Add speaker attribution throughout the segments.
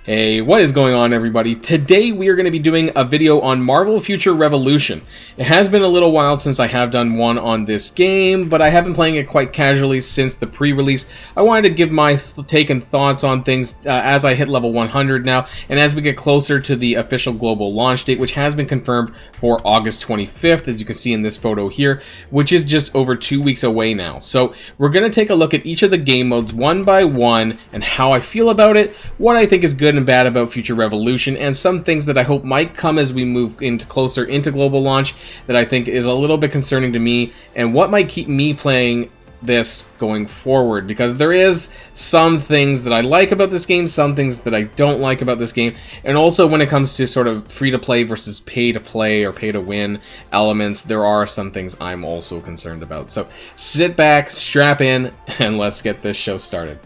Speaker 1: Hey, what is going on, everybody? Today we are going to be doing a video on Marvel Future Revolution. It has been a little while since I have done one on this game, but I have been playing it quite casually since the pre-release. I wanted to give my take and thoughts on things as I hit level 100 now, and as we get closer to the official global launch date, which has been confirmed for August 25th, as you can see in this photo here, which is just over 2 weeks away now. So we're going to take a look at each of the game modes one by one, and how I feel about it, what I think is good and bad about Future Revolution, and some things that I hope might come as we move closer into global launch that I think is a little bit concerning to me, and what might keep me playing this going forward, because there is some things that I like about this game, some things that I don't like about this game, and also when it comes to sort of free-to-play versus pay-to-play or pay-to-win elements, there are some things I'm also concerned about. So sit back, strap in, and let's get this show started.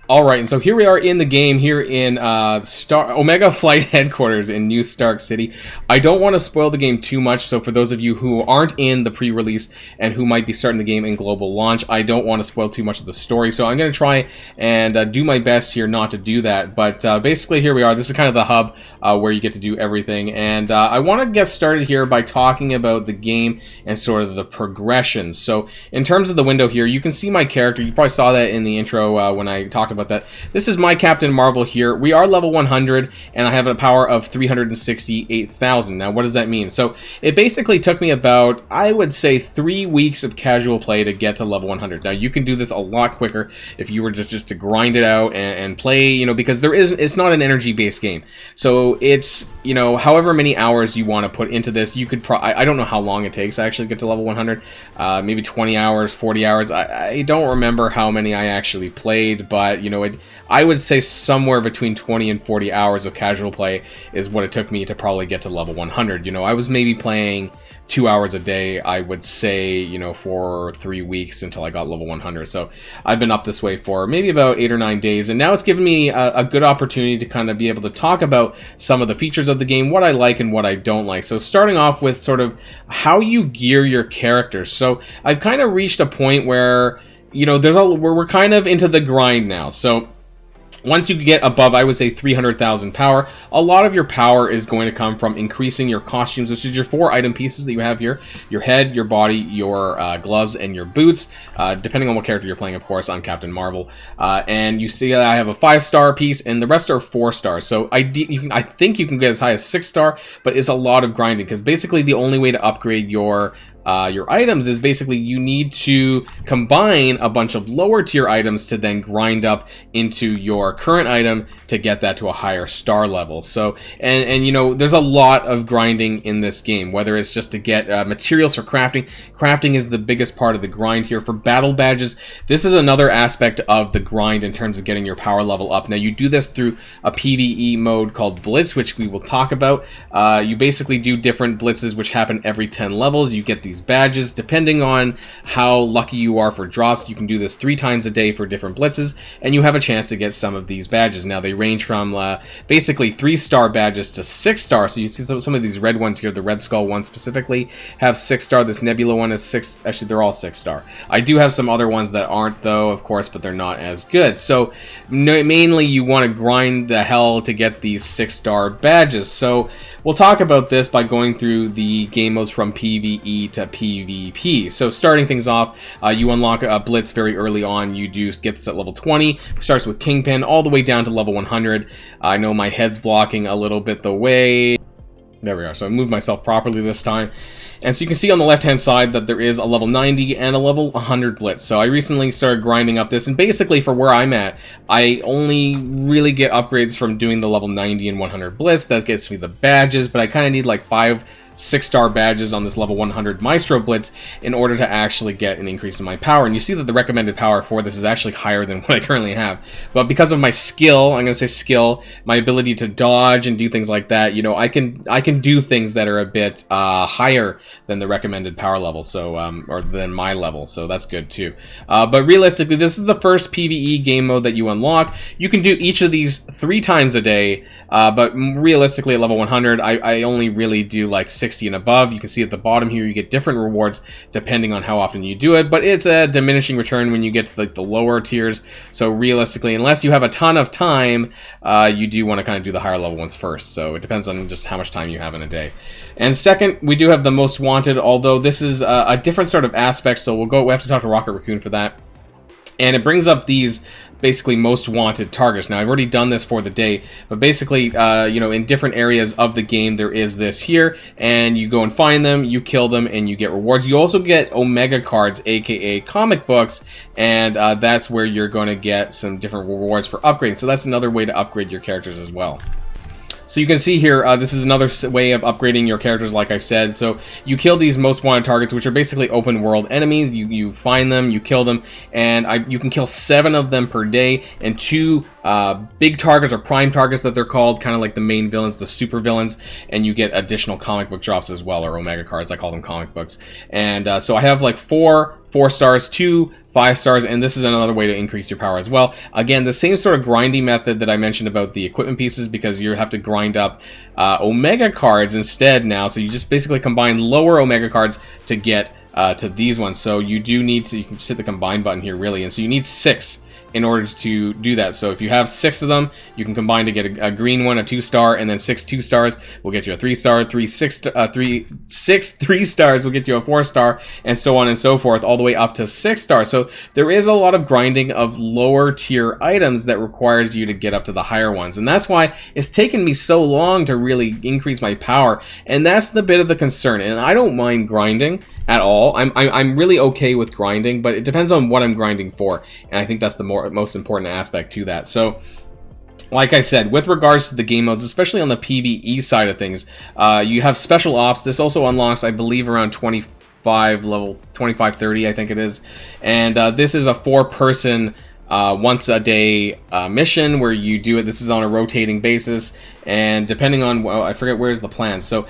Speaker 1: Alright, and so here we are in the game, here in Omega Flight Headquarters in New Stark City. I don't want to spoil the game too much, so for those of you who aren't in the pre-release and who might be starting the game in global launch, I don't want to spoil too much of the story, so I'm going to try and do my best here not to do that. But basically, here we are. This is kind of the hub where you get to do everything, and I want to get started here by talking about the game and sort of the progression. So in terms of the window here, you can see my character. You probably saw that in the intro when I talked about that. This is my Captain Marvel here. We are level 100 and I have a power of 368,000. Now what does that mean? So it basically took me about, I would say, 3 weeks of casual play to get to level 100. Now you can do this a lot quicker if you were just to grind it out and play, you know, because it's not an energy based game. So it's, you know, however many hours you want to put into this, you could I don't know how long it takes to actually get to level 100. Maybe 20 hours, 40 hours. I don't remember how many I actually played, but you know, I would say somewhere between 20 and 40 hours of casual play is what it took me to probably get to level 100. You know, I was maybe playing 2 hours a day, I would say, you know, for 3 weeks until I got level 100. So I've been up this way for maybe about 8 or 9 days, and now it's given me a good opportunity to kind of be able to talk about some of the features of the game, what I like and what I don't like. So starting off with sort of how you gear your characters. So I've kind of reached a point where, you know, we're kind of into the grind now. So once you get above, I would say, 300,000 power, a lot of your power is going to come from increasing your costumes, which is your 4 item pieces that you have here: your head, your body, your gloves, and your boots, depending on what character you're playing. Of course, I'm Captain Marvel, and you see that I have a 5-star piece, and the rest are 4 stars. So I think you can get as high as 6-star, but it's a lot of grinding, because basically the only way to upgrade your items is basically you need to combine a bunch of lower tier items to then grind up into your current item to get that to a higher star level. So and you know, there's a lot of grinding in this game, whether it's just to get materials for crafting. Crafting is the biggest part of the grind here. For battle badges, this is another aspect of the grind in terms of getting your power level up. Now you do this through a PvE mode called Blitz, which we will talk about. You basically do different blitzes which happen every 10 levels. You get these badges depending on how lucky you are for drops. You can do this 3 times a day for different blitzes, and you have a chance to get some of these badges. Now they range from basically 3-star badges to 6-star. So you see some of these red ones here. The Red Skull one specifically have 6-star. This Nebula one is 6. Actually, they're all 6-star. I do have some other ones that aren't, though, of course, but they're not as good. So mainly you want to grind the hell to get these 6-star badges. So we'll talk about this by going through the game modes from PvE to PvP. So starting things off, you unlock a Blitz very early on. You do get this at level 20. It starts with Kingpin all the way down to level 100. I know my head's blocking a little bit the way. There we are. So I moved myself properly this time. And so you can see on the left-hand side that there is a level 90 and a level 100 Blitz. So I recently started grinding up this, and basically for where I'm at, I only really get upgrades from doing the level 90 and 100 Blitz. That gets me the badges, but I kind of need like 5 6-star badges on this level 100 Maestro Blitz in order to actually get an increase in my power. And you see that the recommended power for this is actually higher than what I currently have. But because of my skill, I'm going to say skill, my ability to dodge and do things like that, you know, I can do things that are a bit higher than the recommended power level, so or than my level, so that's good too. But realistically, this is the first PvE game mode that you unlock. You can do each of these 3 times a day, but realistically at level 100, I only really do like 6 60 and above. You can see at the bottom here, you get different rewards depending on how often you do it, but it's a diminishing return when you get to like the lower tiers. So realistically, unless you have a ton of time, you do want to kind of do the higher level ones first. So it depends on just how much time you have in a day. And second, we do have the most wanted, although this is a different sort of aspect. So we have to talk to Rocket Raccoon for that. And it brings up these basically most wanted targets. Now, I've already done this for the day, but basically, you know, in different areas of the game, there is this here, and you go and find them, you kill them, and you get rewards. You also get Omega cards, aka comic books, and that's where you're going to get some different rewards for upgrading. So that's another way to upgrade your characters as well. So you can see here, this is another way of upgrading your characters, like I said. So you kill these most wanted targets, which are basically open world enemies. You find them, you kill them, and you can kill 7 of them per day, and 2 big targets or prime targets that they're called, kind of like the main villains, the super villains, and you get additional comic book drops as well, or Omega cards. I call them comic books. And so I have like 4 stars, 2 5 stars, and this is another way to increase your power as well. Again, the same sort of grinding method that I mentioned about the equipment pieces, because you have to grind up Omega cards instead now. So you just basically combine lower Omega cards to get to these ones. So you do need to, you can just hit the combine button here really, and so you need 6 in order to do that. So if you have 6 of them, you can combine to get a green one, a 2-star, and then 6 2-stars will get you a 3-star, 6 3-stars will get you a 4-star, and so on and so forth, all the way up to 6 stars. So there is a lot of grinding of lower tier items that requires you to get up to the higher ones, and that's why it's taken me so long to really increase my power, and that's the bit of the concern. And I don't mind grinding at all. I'm really okay with grinding, but it depends on what I'm grinding for, and I think that's the most important aspect to that. So like I said, with regards to the game modes, especially on the PvE side of things, you have special ops. This also unlocks, I believe, around 25 level 25-30, I think it is, and this is a 4-person once a day mission where you do it. This is on a rotating basis, and depending on, well, I forget where's the plan. So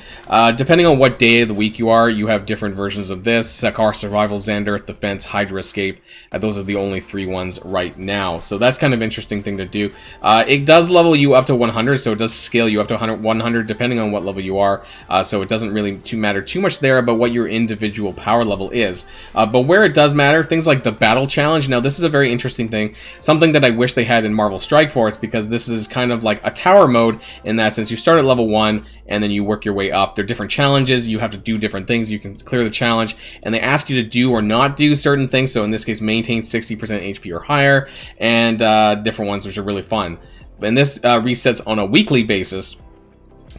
Speaker 1: depending on what day of the week you are, you have different versions of this: Sekar, Survival, Xanderth, Defense, Hydra Escape. Those are the only 3 ones right now. So that's kind of interesting thing to do. It does level you up to 100, so it does scale you up to 100 depending on what level you are. So it doesn't really matter too much there about what your individual power level is. But where it does matter, things like the battle challenge. Now this is a very interesting thing, something that I wish they had in Marvel Strike Force, because this is kind of like a tower mode in that sense. You start at level 1 and then you work your way up. There are different challenges. You have to do different things. You can clear the challenge, and they ask you to do or not do certain things. So in this case, maintain 60% HP or higher, and different ones, which are really fun. And this resets on a weekly basis.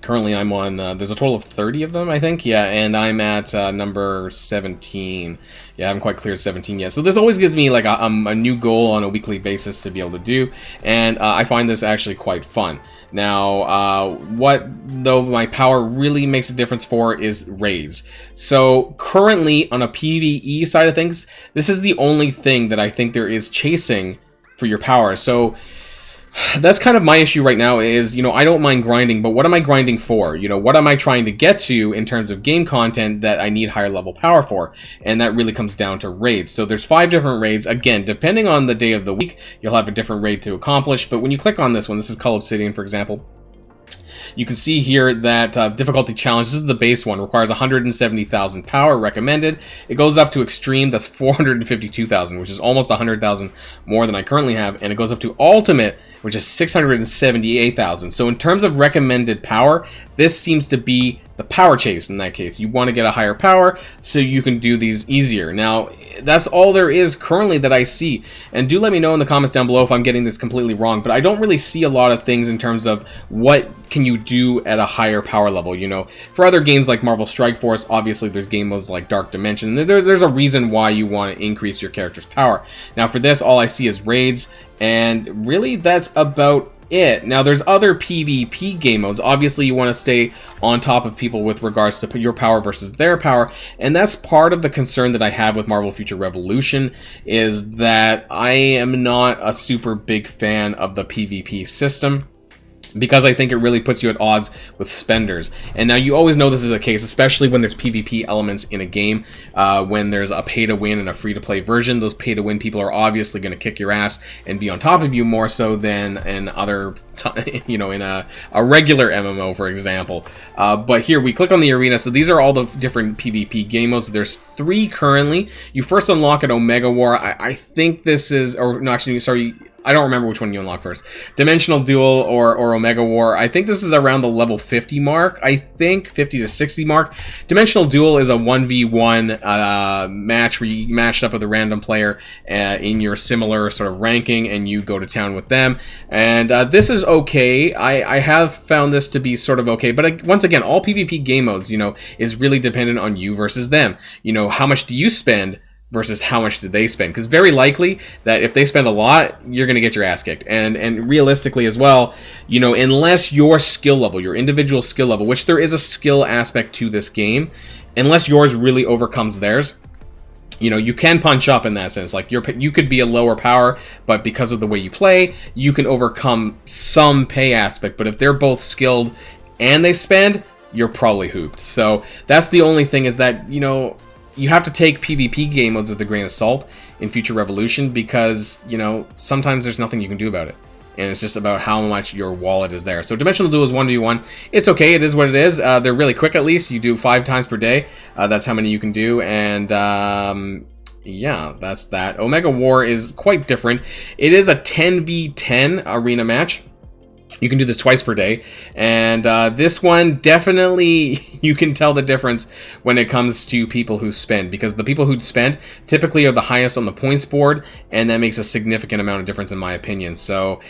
Speaker 1: Currently I'm on, there's a total of 30 of them, I think, yeah, and I'm at number 17. Yeah, I haven't quite cleared 17 yet. So this always gives me like a new goal on a weekly basis to be able to do, and I find this actually quite fun. Now, what though my power really makes a difference for is raids. So currently on a PvE side of things, this is the only thing that I think there is chasing for your power. So that's kind of my issue right now is, you know, I don't mind grinding, but what am I grinding for? You know, what am I trying to get to in terms of game content that I need higher level power for? And that really comes down to raids. So there's 5 different raids. Again, depending on the day of the week, you'll have a different raid to accomplish. But when you click on this one, this is Cull Obsidian, for example, you can see here that difficulty challenge, this is the base one, requires 170,000 power recommended. It goes up to extreme, that's 452,000, which is almost 100,000 more than I currently have. And it goes up to ultimate, which is 678,000. So in terms of recommended power, this seems to be the power chase in that case. You want to get a higher power so you can do these easier. Now, that's all there is currently that I see. And do let me know in the comments down below if I'm getting this completely wrong, but I don't really see a lot of things in terms of what can you do at a higher power level. You know, for other games like Marvel Strike Force, obviously there's game modes like Dark Dimension. There's a reason why you want to increase your character's power. Now for this, all I see is raids, and really that's about it. Now there's other PvP game modes. Obviously you want to stay on top of people with regards to your power versus their power, and that's part of the concern that I have with Marvel Future Revolution, is that I am not a super big fan of the PvP system. because I think it really puts you at odds with spenders. And now you always know this is the case, especially when there's PvP elements in a game. When there's a pay-to-win and a free-to-play version, those pay-to-win people are obviously going to kick your ass and be on top of you more so than in other, in a regular MMO, for example. But here, we click on the arena. So these are all the different PvP game modes. There's 3 currently. You first unlock at Omega War. I think this is, or no, actually, sorry, I don't remember which one you unlock first. Dimensional Duel or Omega War. I think this is around the level 50 mark. I think 50 to 60 mark. Dimensional Duel is a 1v1 match where you match up with a random player in your similar sort of ranking, and you go to town with them. And this is okay. I have found this to be sort of okay. But once again, all PvP game modes, is really dependent on you versus them. How much do you spend versus how much did they spend? Because very likely that if they spend a lot, you're going to get your ass kicked. And realistically as well, unless your skill level, your individual skill level, which there is a skill aspect to this game, unless yours really overcomes theirs, you can punch up in that sense. Like you could be a lower power, but because of the way you play, you can overcome some pay aspect. But if they're both skilled and they spend, you're probably hooped. So that's the only thing, is that, you have to take PvP game modes with a grain of salt in Future Revolution, because, sometimes there's nothing you can do about it. And it's just about how much your wallet is there. So Dimensional Duel is 1v1. It's okay. It is what it is. They're really quick, at least. You do 5 times per day. That's how many you can do. And, yeah, that's that. Omega War is quite different. It is a 10v10 arena match. You can do this twice per day, and this one, definitely you can tell the difference when it comes to people who spend, because the people who spend typically are the highest on the points board, and that makes a significant amount of difference in my opinion. So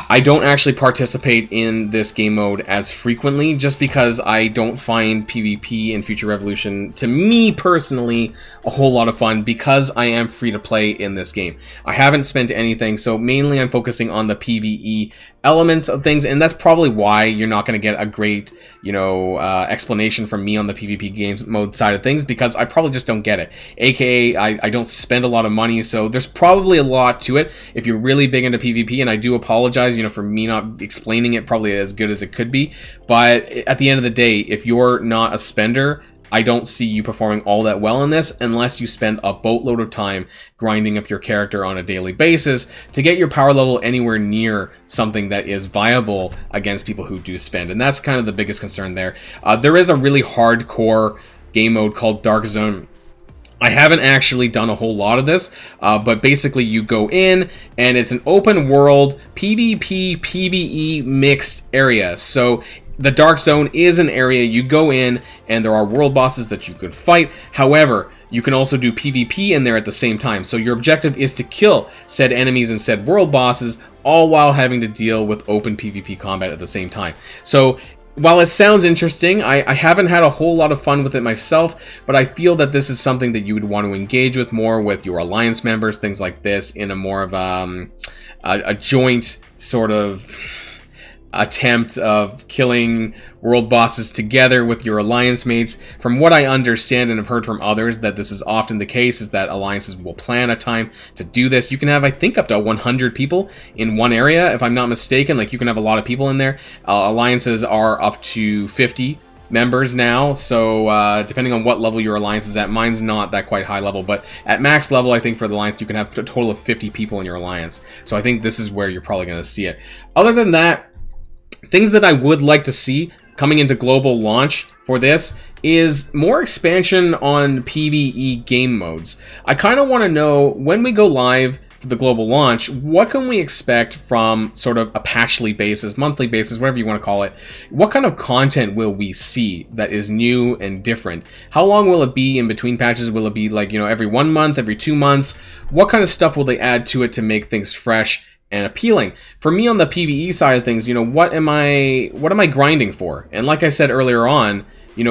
Speaker 1: I don't actually participate in this game mode as frequently, just because I don't find PvP in Future Revolution, to me personally, a whole lot of fun, because I am free to play in this game. I haven't spent anything, so mainly I'm focusing on the PvE elements of things, and that's probably why you're not going to get a great, explanation from me on the PvP games mode side of things, because I probably just don't get it. AKA, I don't spend a lot of money, so there's probably a lot to it if you're really big into PvP, and I do apologize, for me not explaining it probably as good as it could be. But at the end of the day, if you're not a spender, I don't see you performing all that well in this unless you spend a boatload of time grinding up your character on a daily basis to get your power level anywhere near something that is viable against people who do spend. And that's kind of the biggest concern there. There is a really hardcore game mode called Dark Zone. I haven't actually done a whole lot of this, but basically you go in, and it's an open world PvP, PvE mixed area. So the Dark Zone is an area you go in, and there are world bosses that you could fight. However, you can also do PvP in there at the same time. So your objective is to kill said enemies and said world bosses, all while having to deal with open PvP combat at the same time. So while it sounds interesting, I haven't had a whole lot of fun with it myself, but I feel that this is something that you would want to engage with more with your alliance members, things like this, in a more of a joint sort of attempt of killing world bosses together with your alliance mates. From what I understand and have heard from others, that this is often the case, is that alliances will plan a time to do this. You can have, I think, up to 100 people in one area, if I'm not mistaken. Like, you can have a lot of people in there. Alliances are up to 50 members now, so depending on what level your alliance is at. Mine's not that quite high level, but at max level, I think for the alliance, you can have a total of 50 people in your alliance. So I think this is where you're probably going to see it. Other than that, things that I would like to see coming into global launch for this is more expansion on PvE game modes. I kind of want to know, when we go live for the global launch, what can we expect from sort of a patchly basis, monthly basis, whatever you want to call it? What kind of content will we see that is new and different? How long will it be in between patches? Will it be like, every 1 month, every 2 months? What kind of stuff will they add to it to make things fresh and appealing? For me, on the PvE side of things, what am I grinding for? And like I said earlier on,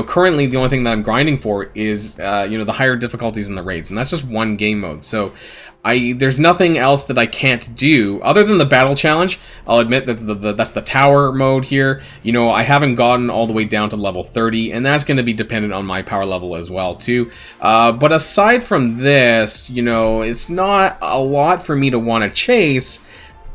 Speaker 1: currently the only thing that I'm grinding for is the higher difficulties in the raids, and that's just one game mode. So there's nothing else that I can't do other than the battle challenge. I'll admit that that's the tower mode here. I haven't gotten all the way down to level 30, and that's going to be dependent on my power level as well too. But aside from this, it's not a lot for me to want to chase,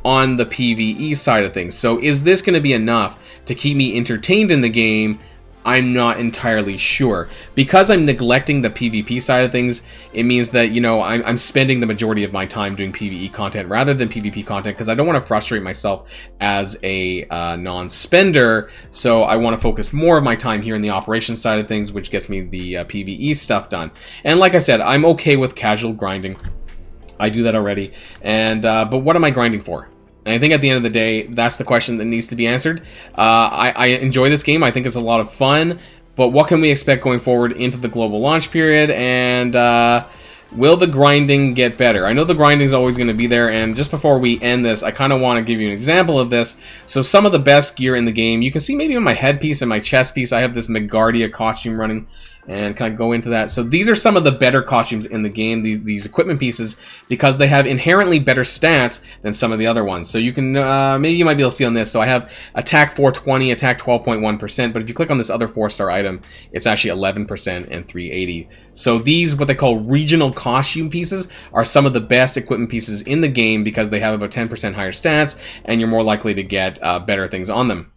Speaker 1: on the PvE side of things. So is this going to be enough to keep me entertained in the game? I'm not entirely sure. Because I'm neglecting the PvP side of things, it means that, you know, I'm spending the majority of my time doing PvE content rather than PvP content, because I don't want to frustrate myself as a non-spender, so I want to focus more of my time here in the operations side of things, which gets me the PvE stuff done. And like I said, I'm okay with casual grinding. I do that already. And but what am I grinding for? And I think at the end of the day, that's the question that needs to be answered. I enjoy this game. I think it's a lot of fun. But what can we expect going forward into the global launch period? And will the grinding get better? I know the grinding is always going to be there. And just before we end this, I kind of want to give you an example of this. So some of the best gear in the game, you can see maybe on my headpiece and my chest piece, I have this Megardia costume running. And kind of go into that. So these are some of the better costumes in the game, these equipment pieces, because they have inherently better stats than some of the other ones. So you can, maybe you might be able to see on this. So I have attack 420, attack 12.1%, but if you click on this other 4-star item, it's actually 11% and 380. So these, what they call regional costume pieces, are some of the best equipment pieces in the game because they have about 10% higher stats, and you're more likely to get better things on them.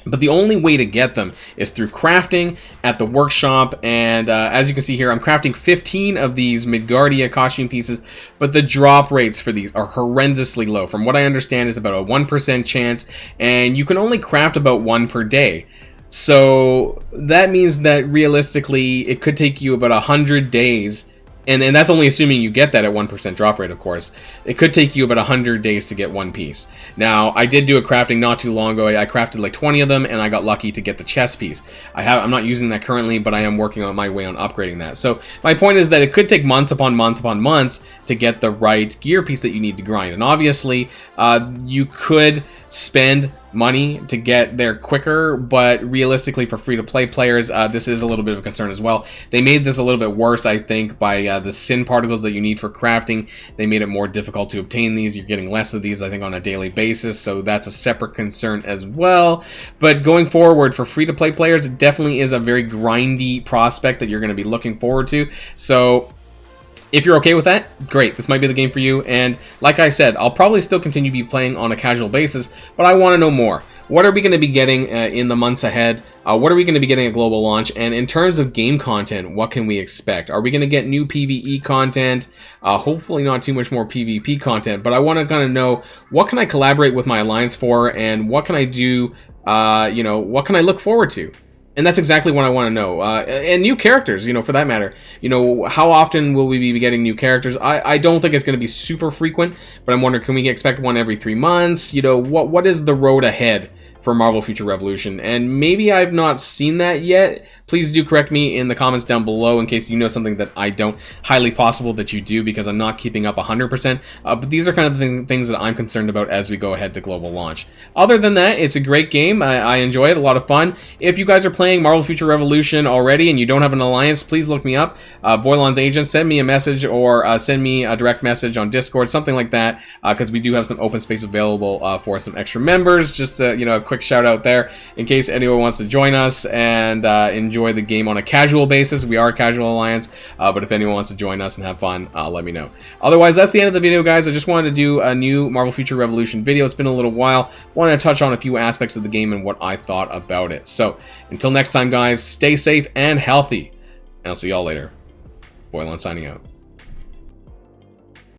Speaker 1: But the only way to get them is through crafting at the workshop, and as you can see here, I'm crafting 15 of these Midgardia costume pieces, but the drop rates for these are horrendously low. From what I understand, it's about a 1% chance, and you can only craft about 1 per day. So that means that realistically, it could take you about 100 days. And that's only assuming you get that at 1% drop rate, of course. It could take you about 100 days to get one piece. Now, I did do a crafting not too long ago. I crafted like 20 of them, and I got lucky to get the chest piece. I'm not using that currently, but I am working on my way on upgrading that. So my point is that it could take months upon months upon months to get the right gear piece that you need to grind. And obviously, you could spend money to get there quicker, but realistically for free-to-play players, this is a little bit of a concern as well. They made this a little bit worse, I think, by the sin particles that you need for crafting. They made it more difficult to obtain these. You're getting less of these, I think, on a daily basis, so that's a separate concern as well. But going forward, for free-to-play players, it definitely is a very grindy prospect that you're going to be looking forward to. So if you're okay with that, great. This might be the game for you. And like I said, I'll probably still continue to be playing on a casual basis, but I want to know more. What are we going to be getting in the months ahead? What are we going to be getting at global launch? And in terms of game content, what can we expect? Are we going to get new PvE content? Hopefully not too much more PvP content, but I want to kind of know, what can I collaborate with my alliance for, and what can I do, you know, what can I look forward to? And that's exactly what I want to know. And new characters, you know, for that matter. You know, how often will we be getting new characters? I don't think it's going to be super frequent, but I'm wondering, can we expect one every 3 months? You know, what is the road ahead for Marvel Future Revolution? And maybe I've not seen that yet. Please do correct me in the comments down below in case you know something that I don't. Highly possible that you do, because I'm not keeping up 100%. But these are kind of the things that I'm concerned about as we go ahead to global launch. Other than that, it's a great game. I enjoy it, a lot of fun. If you guys are playing Marvel Future Revolution already and you don't have an alliance, please look me up. Boilon's agent, send me a message, or send me a direct message on Discord, something like that, because we do have some open space available for some extra members. Just you know, a quick shout out there in case anyone wants to join us and enjoy the game on a casual basis. We are a casual alliance, but if anyone wants to join us and have fun, let me know. Otherwise, that's the end of the video, guys. I just wanted to do a new Marvel Future Revolution video. It's been a little while. Wanted to touch on a few aspects of the game and what I thought about it. So until next time, guys, stay safe and healthy, and I'll see y'all later. Boilon signing out.